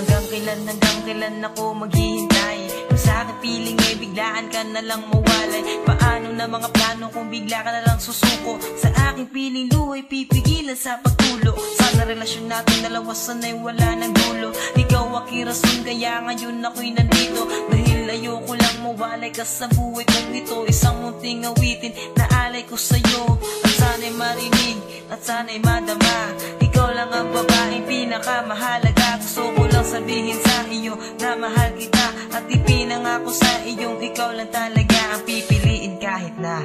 Hanggang kailan ako maghihintay? Kung sa akin piling ay biglaan ka na lang mawalay. Paano na mga plano kung bigla ka na lang susuko? Sa aking piling luhay pipigilan sa pagtulo. Sana relasyon natin dalawa sanay wala ng dulo. Ikaw aking rason kaya ngayon ako'y nandito. Dahil ayoko lang mawalay ka sa buhay kong ito. Isang munting awitin na alay ko sa'yo. At sana'y marinig at sana'y madama. Ikaw lang ang babaeng pinakamahalaga. Gusto ko lang sabihin sa iyo na mahal kita. At ipinangako sa iyong ikaw lang talaga ang pipiliin kahit na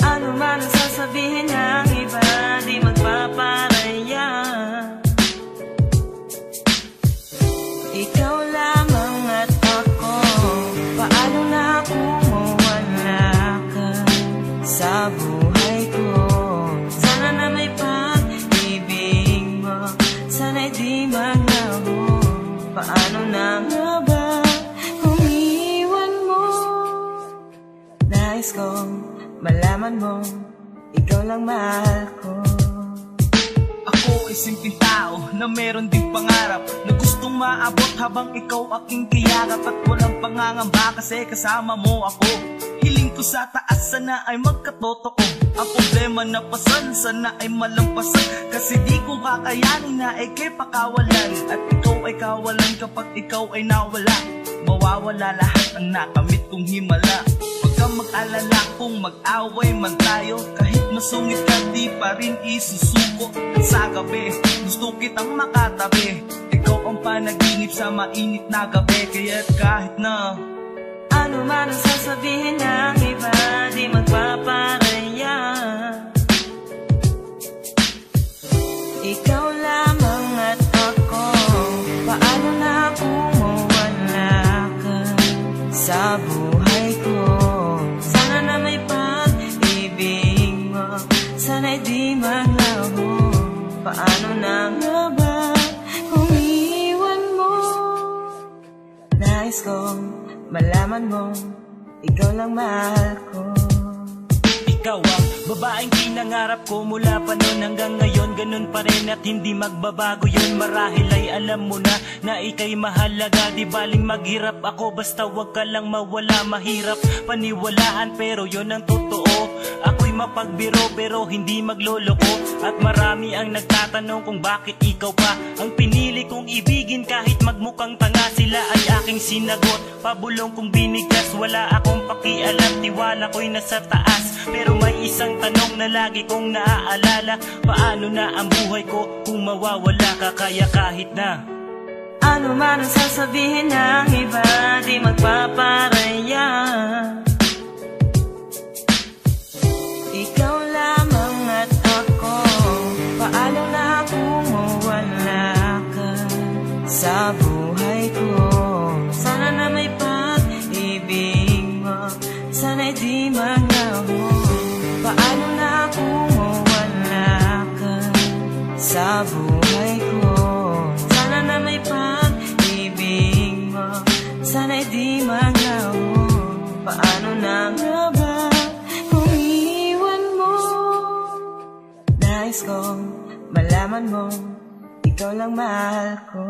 ano man ang sasabihin ng iba, di magpaparaya. Ikaw lamang at ako. Paano na kung mawala ka sa buhay ko? Sana na may pag-ibig mo, sana'y di maglaho. Paano na nga ba kung iwan mo? Nais kong malaman mo, ikaw lang mahal ko. Ako ay simpleng tao na meron ding pangarap, na gustong maabot habang ikaw aking kiyakap. At walang pangangamba kasi kasama mo ako. Hiling ko sa taas sana ay magkatotoo. Ang problema na pasan sana ay malampasan, kasi di ko kakayanin na ikay pakawalan. At ikaw ay kawalan kapag ikaw ay nawala. Mawawala lahat ang nakamit kong himala. Huwag kang mag-alala kung mag-away man tayo. Kahit masungit ka di pa rin isusuko. At sa gabi gusto kitang makatabi. Ikaw ang panaginip sa mainit na gabi. Kaya't kahit na ano man ang sasabihin ng iba, di magpaparaya. Ikaw lamang at ako. Paano na kung mawala ka sa buhay ko? Sana na may pag-ibig mo, sana'y di maglaho. Paano na nga ba kung iwan mo? Nais kong malaman mo, ikaw lang mahal ko. ikaw ang babaeng pinangarap ko mula pa noon hanggang ngayon. Ganun pa rin at hindi magbabago yun. Marahil ay alam mo na ika'y mahalaga. Di baling maghirap ako basta wag ka lang mawala. Mahirap paniwalaan pero yun ang totoo. Ako'y mapagbiro pero hindi magloloko. At marami ang nagtatanong kung bakit ikaw pa ang pinili kong ibigin. Kahit magmukhang tanga sila ay aking sinagot. Pabulong kong binigkas, wala akong pakialam. Tiwala ko'y nasa taas pero may isang tanong na lagi kong naaalala. Paano na ang buhay ko kung mawawala ka? Kaya kahit na ano man ang sasabihin ng iba, di magpaparaya. Ikaw lamang at ako. Paano na kung mawala ka sa buhay ko? Sana na may pag-ibig mo, sana'y di maglaho. Paano na kung mawala ka sa buhay ko? Sana na may pag-ibig mo, sana'y di maglaho. Paano na nga ba kung iwan mo? Nais kong malaman mo, ikaw lang mahal ko.